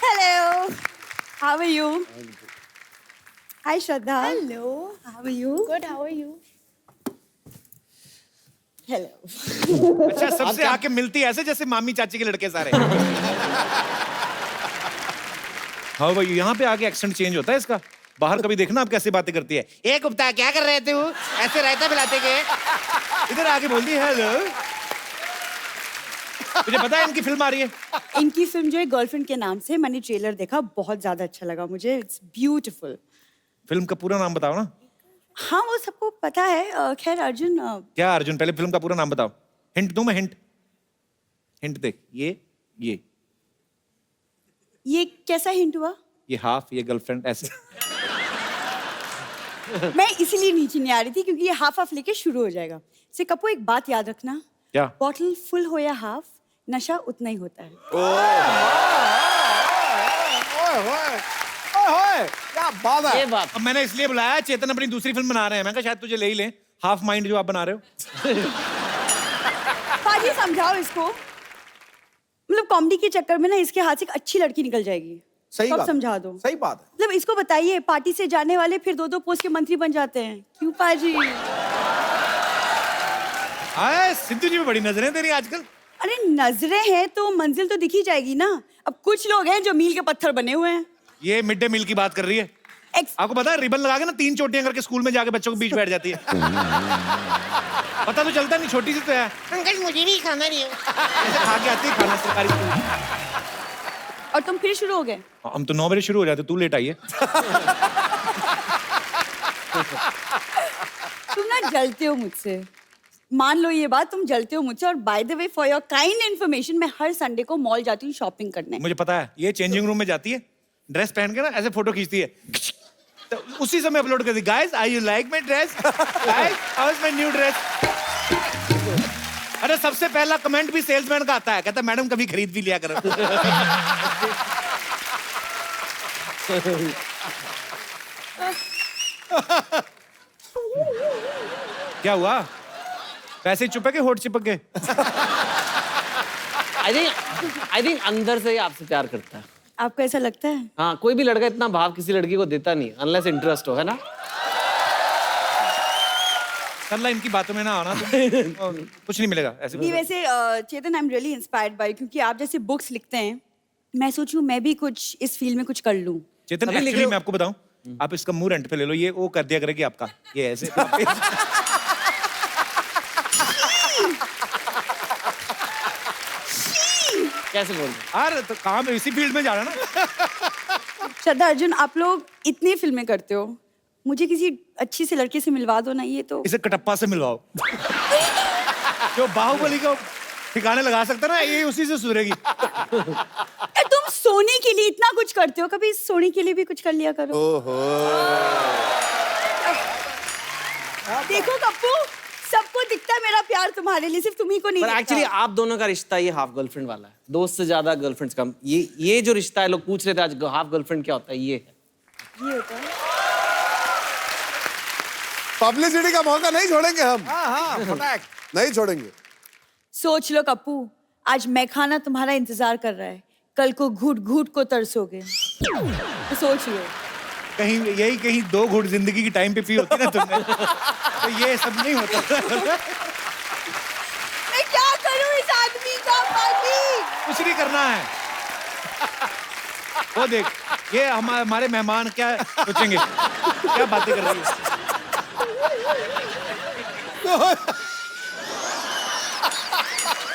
I: Hello. How are you? Hi, Shraddha.
D: Hello.
I: How are you?
D: Good. How are you?
I: Hello.
A: अच्छा, सबसे आके मिलती ऐसे जैसे मामी चाची के लड़के सारे। हाँ भाई, यहाँ पे आके एक्सेंट चेंज होता है इसका। बाहर कभी देखना आप कैसे बातें करती है। एक गुप्ता क्या कर रहे थे वो? ऐसे रायता मिलाते गए। इधर आके बोलती है हेलो। तुझे पता है इनकी फिल्म आ रही है?
I: इनकी फिल्म जो है गर्लफ्रेंड के नाम से, मैंने ट्रेलर देखा, बहुत ज्यादा अच्छा लगा मुझे। It's beautiful.
A: फिल्म का पूरा नाम बताओ ना।
I: हाँ, वो सबको पता है। खैर अर्जुन,
A: क्या अर्जुन, पहले फिल्म का पूरा नाम बताओ। हिंट दूं मैं? हिंट देख,
I: ये कैसा हिंट हुआ?
A: ये हाफ, ये गर्लफ्रेंड, ऐसे।
I: मैं इसीलिए नीचे नहीं आ रही थी क्योंकि ये हाफ हाफ लेके शुरू हो जाएगा। से कपू, एक बात याद रखना।
A: क्या?
I: बॉटल फुल हो या हाफ, नशा उतना ही होता है।
B: ओए, क्या बात है।
G: ये बात
A: अब मैंने इसलिए बुलाया, चेतन अपनी दूसरी फिल्म बना रहे हैं, मैं कहा शायद तुझे ले ही लें। हाफ माइंड जो आप बना रहे हो।
I: पाजी, समझाओ इसको। मतलब कॉमेडी के चक्कर में ना इसके हाथ से एक अच्छी लड़की निकल जाएगी।
B: सही
I: सब
B: बात,
I: समझा दो।
B: सही बात है।
I: मतलब इसको बताइए, पार्टी से जाने वाले फिर 2-2 पोस्ट के मंत्री बन जाते हैं। क्यों पाजी?
A: आए, सिद्धू जी में बड़ी नजरें तेरी आजकल।
I: अरे नजरें हैं तो मंजिल तो दिख ही जाएगी ना। अब कुछ लोग हैं जो मील के पत्थर बने हुए हैं।
A: ये मिड डे मील की बात कर रही है। आपको पता है, रिबन लगा के ना 3 चोटियां करके स्कूल में जाके बच्चों के बीच बैठ जाती है। पता तो चलता नहीं, छोटी सी तो है। अंकल मुझे भी खाना नहीं है। ऐसे खा के आती है खाना सरकारी स्कूल।
I: और तुम फिर शुरू हो गए?
A: हम तो 9 बजे शुरू हो जाते, तू लेट आई है।
I: तुम ना जलते हो मुझसे, मान लो ये बात, तुम जलते हो मुझसे। और by the way, for your kind information, मैं हर संडे को मॉल जाती हूँ शॉपिंग करने।
A: मुझे पता है, ये चेंजिंग रूम में जाती है, ड्रेस पहन के ना ऐसे फोटो खींचती है, तो उसी समय अपलोड करती है। Guys, are you like my dress? Guys, how is my new dress? अरे सबसे पहला कमेंट भी सेल्समैन का आता है, कहता है मैडम कभी खरीद भी लिया करो। क्या हुआ? वैसे ही चुप है कि होठ चिपक गए?
G: आई थिंक अंदर से ही आपसे प्यार करता है।
I: आपको ऐसा लगता है?
G: हाँ, कोई भी लड़का इतना भाव किसी लड़की को देता नहीं, अनलेस इंटरेस्ट हो, है ना?
A: अल्लाह, इनकी बातों में ना आना तो कुछ नहीं मिलेगा ऐसे।
I: नहीं, वैसे Chetan, I am really inspired by, क्योंकि आप जैसे बुक्स लिखते हैं, मैं सोचूं मैं भी कुछ इस फील्ड में कुछ कर लूं।
A: चेतन, एक्चुअली मैं आपको बताऊं, आप इसका मुंह रेंट पे ले लो, ये वो कर दिया करेगी आपका, ये ऐसे।
G: कैसे बोल रहे?
A: यार तो काम इसी फील्ड में जाना ना।
I: श्रद्धा, अर्जुन, आप लोग इतनी फिल्में करते हो, मुझे किसी अच्छी से लड़के से मिलवा दो ना। ये तो
A: इसे कटप्पा से मिलवाओ। जो बाहुबली को ठिकाने लगा सकता ना, ये उसी से सुधरेगी।
I: यार, तुम सोने के लिए इतना कुछ करते हो, कभी सोने के लिए भी कुछ कर लिया करो। देखो कप्पू, सबको दिखता है मेरा प्यार तुम्हारे लिए, सिर्फ तुम्ही को नहीं
G: पर
I: दिखता।
G: एक्चुअली आप दोनों का रिश्ता ये हाफ गर्लफ्रेंड वाला है, दोस्त से ज्यादा गर्लफ्रेंड्स कम। ये जो रिश्ता है, लोग पूछ रहे थे आज हाफ गर्लफ्रेंड क्या होता है, ये है।
I: ये होता है।
C: पब्लिसिटी का मौका नहीं छोड़ेंगे हम।
B: हाँ,
C: नहीं छोड़ेंगे।
I: सोच लो कप्पू, आज मैं खाना तुम्हारा इंतजार कर रहा है, कल को घूट घूट को तरसोगे। तो सोच लो।
A: कहीं 2 घूंट जिंदगी की टाइम पे पी होती ना तुमने, तो ये सब नहीं होता।
I: मैं क्या करूं इस आदमी का? पाजी,
A: कुछ नहीं करना है। वो देख, ये हमारे मेहमान क्या सोचेंगे, क्या बातें कर रही है।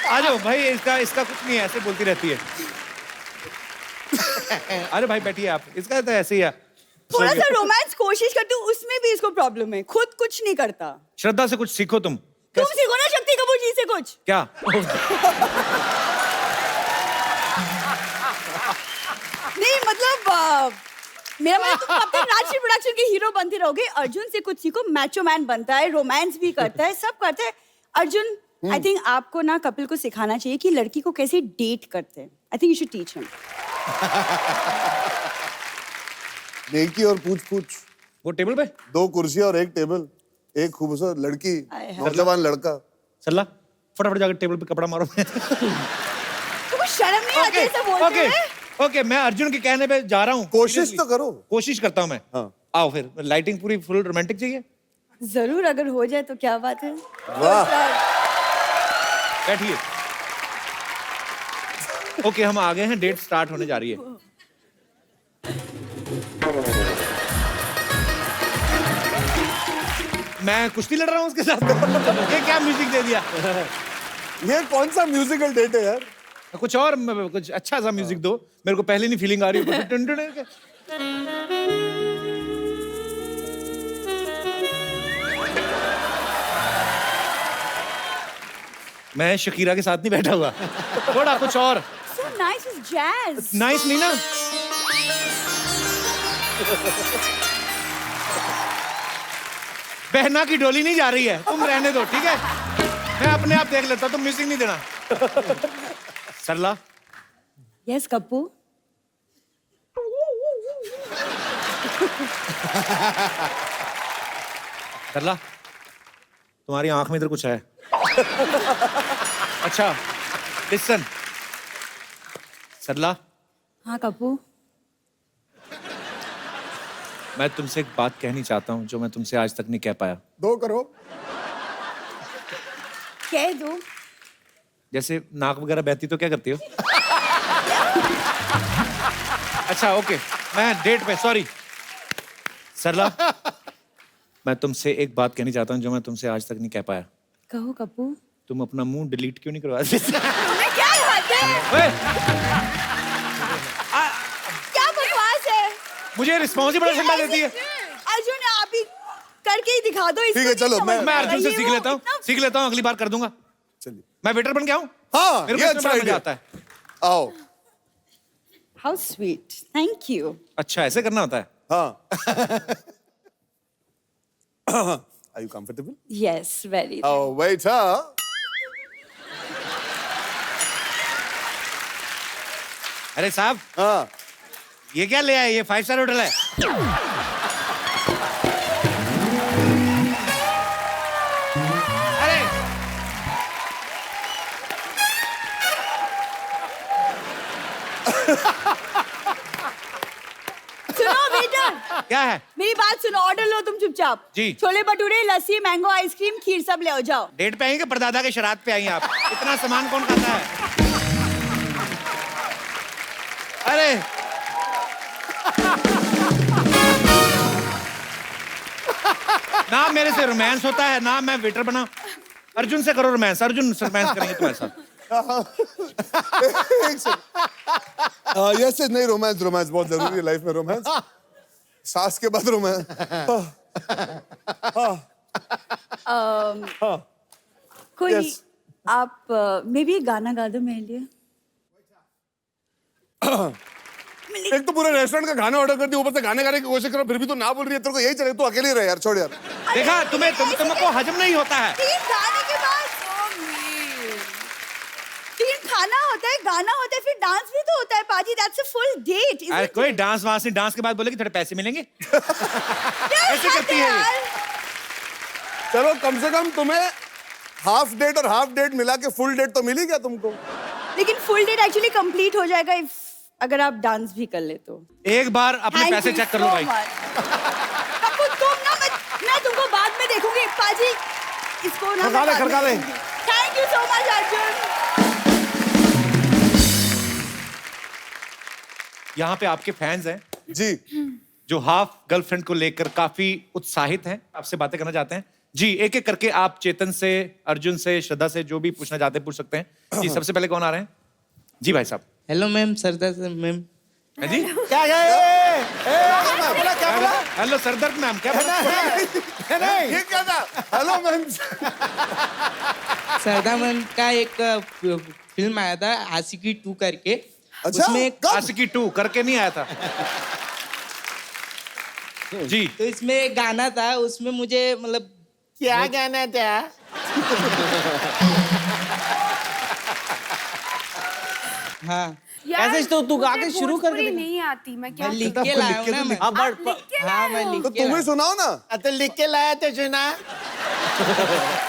A: आ जाओ भाई, इसका कुछ नहीं है, ऐसे बोलती रहती है। अरे भाई बैठिए आप, इसका तो ऐसे ही है।
I: थोड़ा सा रोमांस कोशिश करती हूँ, उसमें भी इसको प्रॉब्लम है, खुद कुछ नहीं करता।
A: श्रद्धा से कुछ सीखो तुम।
I: तुम सीखो ना शक्ति कपूर जी से कुछ।
A: क्या?
I: नहीं मतलब मेरा मतलब, तुम कब तक राजश्री प्रोडक्शन के हीरो बनते रहोगे? अर्जुन से कुछ सीखो, मैचो मैन बनता है, रोमांस भी करता है, सब करता है। अर्जुन, आई थिंक आपको ना कपिल को सिखाना चाहिए कि लड़की को कैसे डेट करते हैं। I think you should teach him.
C: नेकी और पूछ।
A: वो टेबल पे
C: 2 कुर्सियां और 1 टेबल, एक खूबसूरत लड़की,
I: आए हाय।
C: नौजवान लड़का।
A: सल्ला, फटाफट जाकर टेबल पे कपड़ा मारो।
I: तुमको शर्म नहीं आती ऐसा बोलते हुए?
A: ओके मैं अर्जुन के कहने पे जा रहा हूँ।
C: कोशिश तो करो।
A: कोशिश करता हूँ मैं।
C: हाँ।
A: आओ फिर, लाइटिंग पूरी फुल रोमांटिक चाहिए।
I: जरूर, अगर हो जाए तो क्या बात है।
C: वाह।
A: बैठिए। ओके हम आ गए हैं, डेट स्टार्ट होने जा रही है। मैं कुश्ती लड़ रहा हूँ उसके साथ। ये क्या म्यूजिक दे दिया।
C: ये कौन सा म्यूजिकल डेट है यार?
A: कुछ और कुछ अच्छा सा म्यूजिक दो, मेरे को पहले नहीं फीलिंग आ रही है। मैं शकीरा के साथ नहीं बैठा हुआ, थोड़ा कुछ और।
I: So nice is jazz.
A: Nice नहीं ना। बहना की डोली नहीं जा रही है, तुम रहने दो ठीक है, मैं अपने आप देख लेता हूं, तुम म्यूजिक नहीं देना। सरला।
I: Yes, कप्पू।
A: सरला, तुम्हारी आंख में इधर कुछ है। अच्छा, लिसन। सरला,
I: हाँ कप्पू।
A: मैं तुमसे एक बात कहनी चाहता हूँ जो मैं तुमसे आज तक नहीं कह पाया।
C: 2 करो।
I: कह दो।
A: जैसे नाक वगैरह बहती तो क्या करती हो? अच्छा ओके, मैं डेट पे सॉरी। सरला, मैं तुमसे एक बात कहनी चाहता हूँ जो मैं तुमसे आज तक नहीं कह पाया।
I: कहो कप्पू।
A: तुम अपना मुंह डिलीट क्यों नहीं करवा देते?
I: तुम्हें क्या बात है? क्या बकवास है?
A: मुझे रिस्पॉन्स ही बड़ा ठंडा देती है।
I: अर्जुन आप ही करके ही दिखा दो।
C: ठीक है, चलो,
A: मैं अर्जुन से सीख लेता हूँ, अगली बार कर दूंगा।
C: चलिए।
A: मैं वेटर बन गया हूँ।
C: हाँ,
A: मेरे
C: ये
A: को
C: अच्छा
A: इसमें बड़ा मजा
C: idea।
A: आता है।
C: आओ।
I: How sweet, thank you.
A: अच्छा ऐसे करना होता है।
C: हाँ। Are you comfortable?
I: Yes, very.
C: Oh, waiter.
A: अरे साहब,
C: हाँ।
A: ये क्या ले आए? ये 5 स्टार होटल है। अरे
I: सुनो वेटर,
A: क्या है?
I: मेरी बात सुनो, ऑर्डर लो तुम चुपचाप।
A: जी।
I: छोले भटूरे, लस्सी, मैंगो आइसक्रीम, खीर सब ले आओ, जाओ।
A: डेट पे आई कि परदादा के शराब पे आई आप? इतना सामान कौन खाता है? अरे ना मेरे से रोमांस होता है ना मैं वेटर बना। अर्जुन से करो रोमांस, अर्जुन रोमांस करेंगे तुम्हारे साथ।
C: यस नहीं, रोमांस बहुत जरूरी है लाइफ में। रोमांस सास के बाद रोमांस।
I: कोई
C: Yes.
I: आप मे भी गाना गा दो मेरे लिए।
C: एक तो पूरे रेस्टोरेंट का खाना ऑर्डर कर दिया, ऊपर से गाने गाने की कोशिश करो, फिर भी तो ना बोल रही है। तेरे को यही चले, तू अकेले ही रह यार, छोड़ यार।
A: देखा तुमको हजम नहीं होता है।
I: तीन गाने के बाद तीन खाना होता है, गाना होता है, फिर डांस भी तो होता है पाजी। That's a full date.
A: अरे कोई डांस वांस नहीं, डांस के बाद बोले कि थोड़े पैसे मिलेंगे। ऐसे करती है ये।
C: चलो कम से कम तुम्हें हाफ डेट और हाफ डेट मिला के फुल डेट तो मिली क्या तुमको?
I: लेकिन फुल डेट एक्चुअली कंप्लीट हो जाएगा if अगर आप डांस भी कर ले तो।
A: एक बार अपने
I: Thank
A: पैसे
I: you
A: चेक कर लो
I: so
A: भाई।
I: much. कपूर, तुम ना मैं तुमको बाद में देखूंगी पाजी। इसको ना
B: खड़का ले।
I: Thank you so much Arjun.
A: यहाँ पे आपके फैंस हैं
C: जी।
A: जो हाफ गर्लफ्रेंड को लेकर काफी उत्साहित हैं, आपसे बातें करना चाहते हैं। जी एक एक करके आप चेतन से, अर्जुन से, श्रद्धा से जो भी पूछना चाहते हैं पूछ सकते हैं। जी सबसे पहले कौन आ रहे हैं? जी भाई साहब।
E: हेलो मैम, सरदार मैम।
A: है जी
B: क्या बोला?
A: हेलो सरदर्द मैम, क्या बोला?
C: ये क्या था? Hello ma'am.
E: सरदार मैम का एक फिल्म आया था आशिकी 2 करके।
C: अच्छा,
E: उसमें एक
C: कब?
A: आशिकी 2 करके नहीं आया था। जी
E: तो इसमें एक गाना था, उसमें मुझे मतलब
B: क्या गाना था?
E: हाँ
G: ऐसे तो तू गा के शुरू कर दे।
D: नहीं आती, मैं क्या
E: मैं लिख के लाया हूँ ना मैं।
B: हाँ
E: हाँ मैं लिख
C: तो
E: के
C: तुम्हें
E: लाया।
C: सुनाओ ना।
B: तो लिख के लाया तो सुना।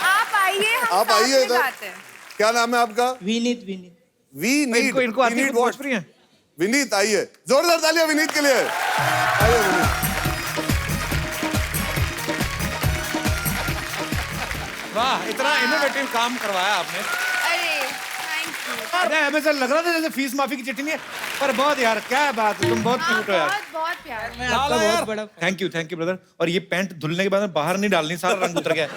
D: आप आइए, हम
C: आप
D: साथ
C: आइए
D: में
C: इधर।
D: गाते हैं।
C: क्या नाम है आपका?
E: विनीत विनीत।
C: We need.
A: इनको आती है भोजपुरी है?
C: विनीत आइए, जोरदार तालियां विनीत के लिए। आइए विनीत।
A: वाह, इतना इनोवेटिव काम करवाया आपने।
D: अरे थैंक यू।
A: अरे हमें सर लग रहा था जैसे फीस माफी की चिट्ठी नहीं है, पर बहुत यार क्या बात है, तुम बहुत क्यूट हो यार।
D: बहुत बहुत प्यार।
E: आपका बहुत बड़ा
A: थैंक यू ब्रदर। और ये पैंट धुलने के बाद बाहर नहीं डालनी, सारा रंग उतर गया।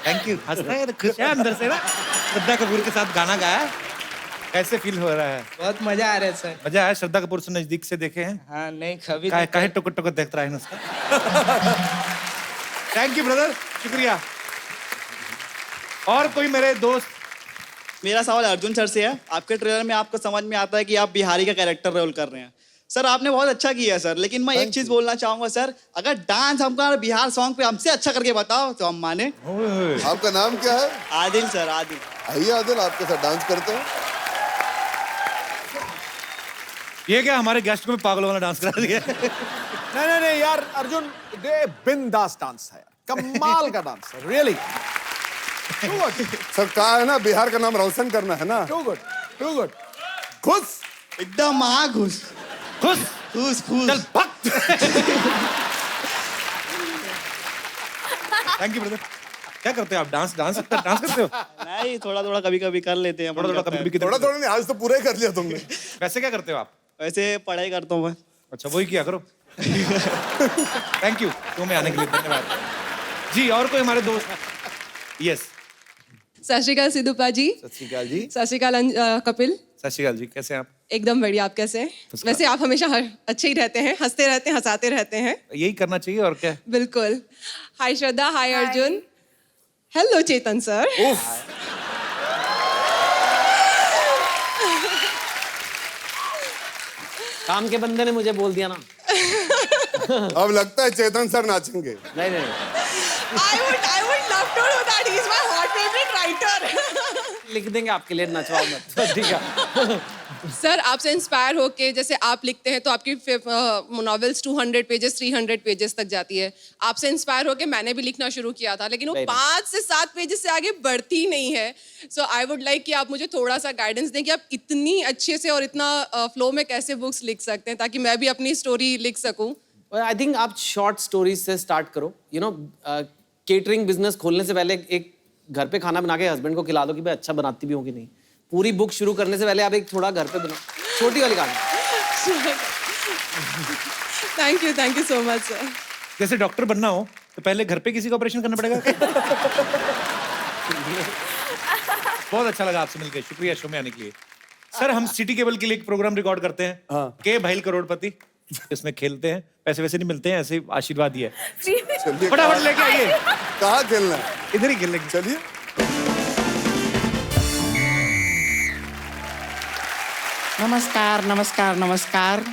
A: Thank you. हंस रहा है, खुश है अंदर से ना। श्रद्धा कपूर के साथ गाना गाया, कैसे फील हो रहा है?
E: बहुत मजा आ रहा है सर।
A: मजा आया? श्रद्धा कपूर से नजदीक से देखे हैं?
E: हाँ नहीं कभी
A: काहे टुकट टुकट देखता रहा है उसका। थैंक यू ब्रदर, शुक्रिया। और कोई मेरे दोस्त?
J: मेरा सवाल अर्जुन सर से है। आपके ट्रेलर में आपको समझ में आता है कि आप बिहारी का कैरेक्टर रोल कर रहे हैं। सर आपने बहुत अच्छा किया है सर, लेकिन मैं एक चीज बोलना चाहूंगा सर, अगर डांस हमको बिहार सॉन्ग पे हमसे अच्छा करके बताओ तो हम माने।
C: आपका नाम क्या है?
J: आदिल सर, आदिल।
C: आइए आदिल, आपके साथ डांस करते हैं।
A: ये क्या हमारे गेस्ट को भी पागलों वाला डांस करा दिया?
B: नहीं यार अर्जुन, दे बिंदास डांस है, कमाल का डांस है, रियली
C: सर कहा है ना, बिहार का नाम रोशन करना है ना।
B: Too good. खुश
J: एकदम महाघुस
A: खुश
J: खुश खुश।
A: चल भक्त। Thank you brother. क्या करते हो आप? डांस करते हो?
J: नहीं, थोड़ा थोड़ा कभी कभी कर लेते हैं।
A: थोड़ा कभी
C: थोड़ा नहीं, आज तो पूरा ही कर लिया तुमने।
A: वैसे क्या करते हो आप?
J: वैसे पढ़ाई करता हूँ मैं।
A: अच्छा, वही किया करो। थैंक यू तुम्हें आने के लिए, धन्यवाद जी। और कोई हमारे दोस्त? यस।
K: सत श्री अकाल सिद्धू पाजी।
A: सत श्री अकाल जी।
K: सत श्री अकाल कपिल।
A: सत श्री अकाल जी, कैसे हैं आप?
K: एकदम बढ़िया, आप कैसे हैं? वैसे आप हमेशा अच्छे ही रहते हैं, हंसते रहते हैं, हंसाते रहते हैं।
A: यही करना चाहिए और क्या।
K: बिल्कुल। हाय श्रद्धा, हाय अर्जुन। हेलो चेतन सर।
G: काम के बंदे ने मुझे बोल दिया ना।
C: अब लगता है चेतन सर नाचेंगे।
G: नहीं
K: I would love to do that. He's my hot favorite writer.
G: लिख देंगे आपके लिए, नचवाओ मत। ठीक है।
K: सर आपसे इंस्पायर होके, जैसे आप लिखते हैं तो आपकी नॉवेल्स 200 पेजेस 300 पेजेस तक जाती है। आपसे इंस्पायर होके मैंने भी लिखना शुरू किया था, लेकिन वो 5 से 7 पेजेस से आगे बढ़ती नहीं है। सो आई वुड लाइक कि आप मुझे थोड़ा सा गाइडेंस दें कि आप इतनी अच्छे से और इतना फ्लो में कैसे बुक्स लिख सकते हैं, ताकि मैं भी अपनी स्टोरी लिख सकूं।
G: आई थिंक आप शॉर्ट स्टोरीज से स्टार्ट करो। यू नो, केटरिंग बिजनेस खोलने से पहले एक घर पे खाना बना के हस्बैंड को खिला दो कि भाई अच्छा बनाती भी होगी नहीं। पूरी बुक शुरू करने से पहले आप एक थोड़ा घर पे बना, छोटी वाली कहानी।
K: Thank you so much sir.
A: जैसे डॉक्टर बनना हो तो पहले घर पे किसी का ऑपरेशन करना पड़ेगा। बहुत अच्छा लगा आपसे मिलकर, शुक्रिया शो में आने के लिए। सर हम सिटी केबल के लिए एक प्रोग्राम रिकॉर्ड करते हैं, के भाई करोड़पति। इसमें खेलते हैं, पैसे वैसे नहीं मिलते हैं, ऐसे आशीर्वाद ही है। फटाफट लेके आइए।
C: कहाँ खेलना है?
A: इधर ही खेल लेंगे।
C: चलिए।
L: नमस्कार नमस्कार नमस्कार।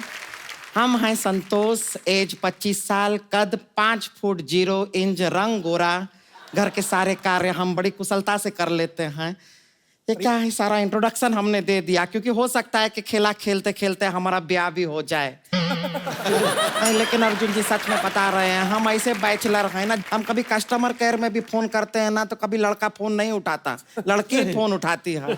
L: हम हैं संतोष, एज 25 साल, कद 5 फुट 0 इंच, रंग गोरा। घर के सारे कार्य हम बड़ी कुशलता से कर लेते हैं। ये क्या है, सारा इंट्रोडक्शन हमने दे दिया क्योंकि हो सकता है कि खेला खेलते खेलते हमारा ब्याह भी हो जाए। नहीं, लेकिन अर्जुन जी सच में बता रहे हैं, हम ऐसे बैचलर हैं ना, हम कभी कस्टमर केयर में भी फोन करते हैं ना तो कभी लड़का फोन नहीं उठाता, लड़की फोन उठाती है।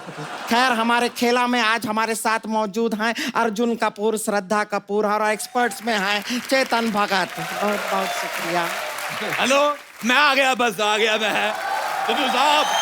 L: खैर, हमारे खेला में आज हमारे साथ मौजूद हैं अर्जुन कपूर, श्रद्धा कपूर और एक्सपर्ट्स में हैं चेतन भगत। बहुत बहुत शुक्रिया।
A: हेलो, मैं आ गया, बस आ गया मैं। सिद्धू साहब